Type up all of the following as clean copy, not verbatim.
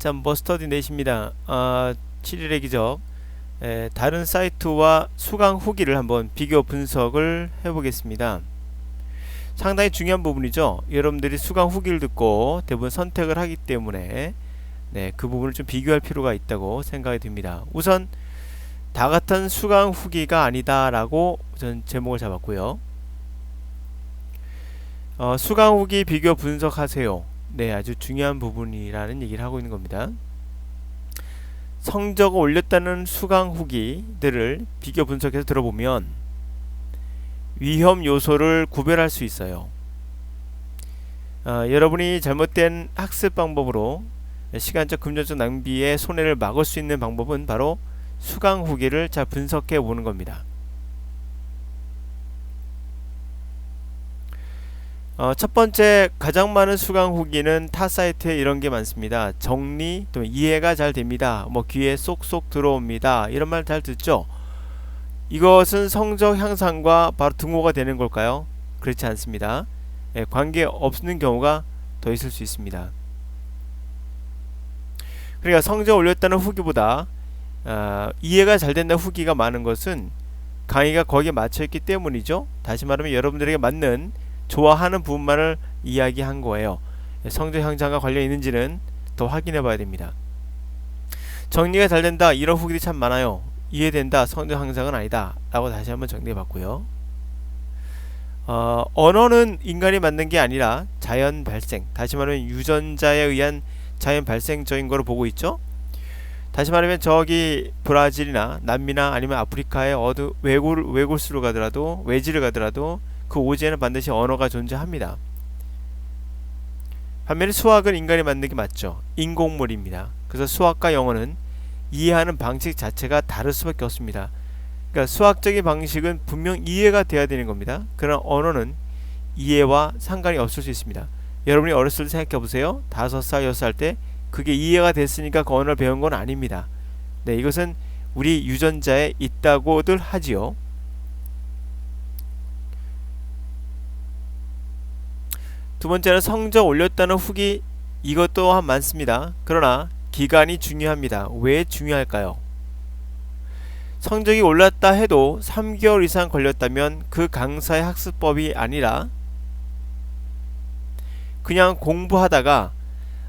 자, 머스터디 넷입니다. 7일의 기적. 다른 사이트와 수강 후기를 한번 비교 분석을 해보겠습니다. 상당히 중요한 부분이죠. 여러분들이 수강 후기를 듣고 대부분 선택을 하기 때문에 그 부분을 좀 비교할 필요가 있다고 생각이 듭니다. 우선 다 같은 수강 후기가 아니다 라고 전 제목을 잡았고요. 수강 후기 비교 분석하세요. 아주 중요한 부분이라는 얘기를 하고 있는 겁니다. 성적을 올렸다는 수강 후기들을 비교 분석해서 들어보면 위험 요소를 구별할 수 있어요. 여러분이 잘못된 학습 방법으로 시간적 금전적 낭비의 손해를 막을 수 있는 방법은 바로 수강 후기를 잘 분석해 보는 겁니다. 첫 번째, 가장 많은 수강 후기는 타 사이트에 이런 게 많습니다. 정리, 또 이해가 잘 됩니다. 귀에 쏙쏙 들어옵니다. 이런 말 잘 듣죠? 이것은 성적 향상과 바로 등호가 되는 걸까요? 그렇지 않습니다. 관계 없는 경우가 더 있을 수 있습니다. 그러니까 성적 올렸다는 후기보다 이해가 잘 된다는 후기가 많은 것은 강의가 거기에 맞춰있기 때문이죠. 다시 말하면 여러분들에게 맞는 좋아하는 부분만을 이야기한 거예요. 성적 향상과 관련 있는지는 더 확인해 봐야 됩니다. 정리가 잘 된다, 이런 후기들이 참 많아요. 이해된다, 성적 향상은 아니다 라고 다시 한번 정리해 봤고요. 언어는 인간이 만든 게 아니라 자연 발생, 다시 말하면 유전자에 의한 자연 발생적인 거로 보고 있죠. 다시 말하면 저기 브라질이나 남미나 아니면 아프리카의 어느 외골수로 가더라도, 외지를 가더라도 그 오지에는 반드시 언어가 존재합니다. 반면에 수학은 인간이 만든 게 맞죠. 인공물입니다. 그래서 수학과 영어는 이해하는 방식 자체가 다를 수밖에 없습니다. 그러니까 수학적인 방식은 분명 이해가 돼야 되는 겁니다. 그러나 언어는 이해와 상관이 없을 수 있습니다. 여러분이 어렸을 때 생각해 보세요. 5살, 6살 때 그게 이해가 됐으니까 그 언어를 배운 건 아닙니다. 이것은 우리 유전자에 있다고들 하지요. 두 번째는 성적 올렸다는 후기, 이것 또한 많습니다. 그러나 기간이 중요합니다. 왜 중요할까요? 성적이 올랐다 해도 3개월 이상 걸렸다면 그 강사의 학습법이 아니라 그냥 공부하다가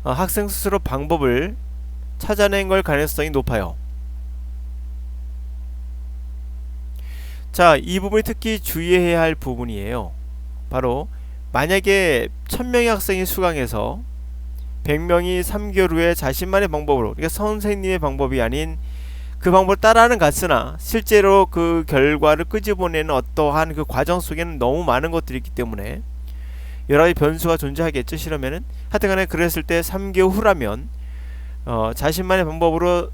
학생 스스로 방법을 찾아낸 걸 가능성이 높아요. 자, 이 부분이 특히 주의해야 할 부분이에요. 바로 만약에 1000명의 학생이 수강해서 100명이 3개월 후에 자신만의 방법으로, 그러니까 선생님의 방법이 아닌 그 방법을 따라하는 같으나 실제로 그 결과를 끄집어내는 어떠한 그 과정 속에는 너무 많은 것들이 있기 때문에 여러가지 변수가 존재하겠죠. 싫으면은 하여튼간에 그랬을 때 3개월 후라면 자신만의 방법으로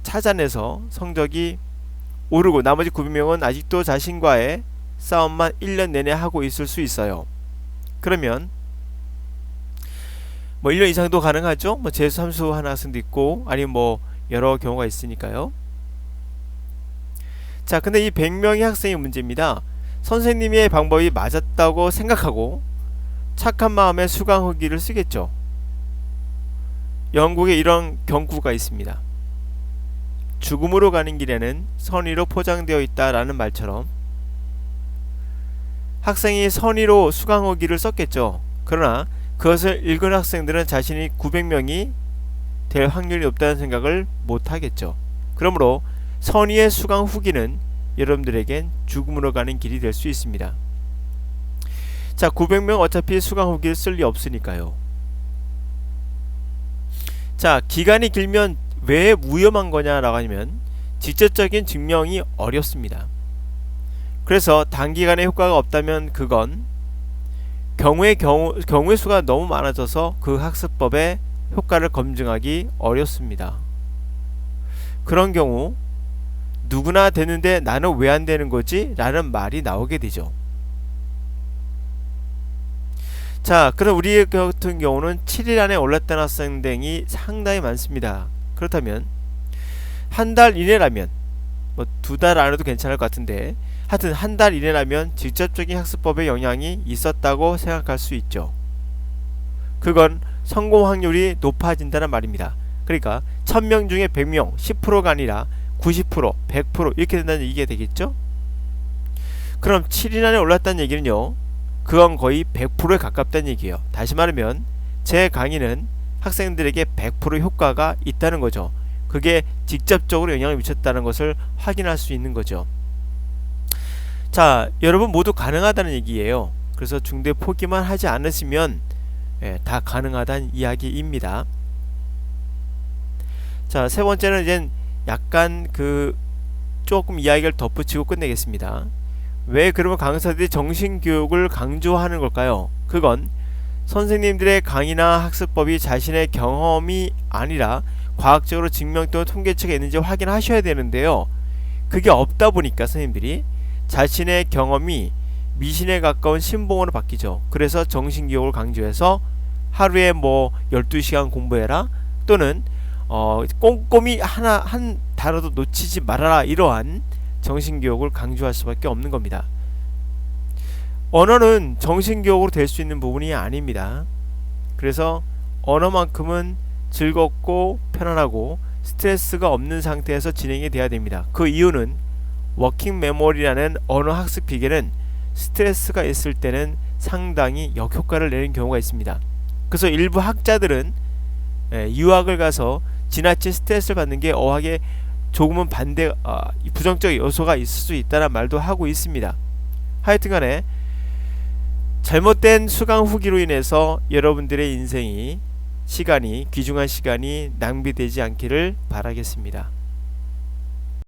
찾아내서 성적이 오르고 나머지 900명은 아직도 자신과의 싸움만 1년 내내 하고 있을 수 있어요. 그러면 1년 이상도 가능하죠. 재수 함수 하는 학생도 있고 아니면 여러 경우가 있으니까요. 자, 근데 이 100명의 학생의 문제입니다. 선생님의 방법이 맞았다고 생각하고 착한 마음에 수강 후기를 쓰겠죠. 영국에 이런 경구가 있습니다. 죽음으로 가는 길에는 선의로 포장되어 있다라는 말처럼 학생이 선의로 수강 후기를 썼겠죠. 그러나 그것을 읽은 학생들은 자신이 900명이 될 확률이 높다는 생각을 못하겠죠. 그러므로 선의의 수강 후기는 여러분들에겐 죽음으로 가는 길이 될 수 있습니다. 자, 900명 어차피 수강 후기를 쓸 리 없으니까요. 자, 기간이 길면 왜 위험한 거냐라고 하면 직접적인 증명이 어렵습니다. 그래서 단기간에 효과가 없다면 그건 경우의 수가 너무 많아져서 그 학습법의 효과를 검증하기 어렵습니다. 그런 경우 누구나 되는데 나는 왜 안 되는 거지? 라는 말이 나오게 되죠. 자, 그럼 우리 같은 경우는 7일 안에 올랐다는 학생들이 상당히 많습니다. 그렇다면 한 달 이내라면 2달 안에도 괜찮을 것 같은데 하여튼 한 달 이내라면 직접적인 학습법에 영향이 있었다고 생각할 수 있죠. 그건 성공 확률이 높아진다는 말입니다. 그러니까 1000명 중에 100명, 10%가 아니라 90%, 100% 이렇게 된다는 얘기가 되겠죠. 그럼 7인 안에 올랐다는 얘기는요, 그건 거의 100%에 가깝다는 얘기예요. 다시 말하면 제 강의는 학생들에게 100% 효과가 있다는 거죠. 그게 직접적으로 영향을 미쳤다는 것을 확인할 수 있는 거죠. 자, 여러분 모두 가능하다는 얘기예요. 그래서 중대 포기만 하지 않으시면 다 가능하다는 이야기입니다. 자, 세 번째는 이제 약간 조금 이야기를 덧붙이고 끝내겠습니다. 왜 그러면 강사들이 정신교육을 강조하는 걸까요? 그건 선생님들의 강의나 학습법이 자신의 경험이 아니라 과학적으로 증명 또는 통계책에 있는지 확인하셔야 되는데요, 그게 없다 보니까 선생님들이 자신의 경험이 미신에 가까운 신봉으로 바뀌죠. 그래서 정신교육을 강조해서 하루에 12시간 공부해라, 또는 꼼꼼히 한 단어도 놓치지 말아라, 이러한 정신교육을 강조할 수밖에 없는 겁니다. 언어는 정신교육으로 될 수 있는 부분이 아닙니다. 그래서 언어만큼은 즐겁고 편안하고 스트레스가 없는 상태에서 진행이 돼야 됩니다. 그 이유는 워킹 메모리라는 언어 학습 기계는 스트레스가 있을 때는 상당히 역효과를 내는 경우가 있습니다. 그래서 일부 학자들은 유학을 가서 지나친 스트레스를 받는 게 어학에 조금은 부정적 요소가 있을 수 있다는 말도 하고 있습니다. 하여튼간에 잘못된 수강 후기로 인해서 여러분들의 인생이 귀중한 시간이 낭비되지 않기를 바라겠습니다.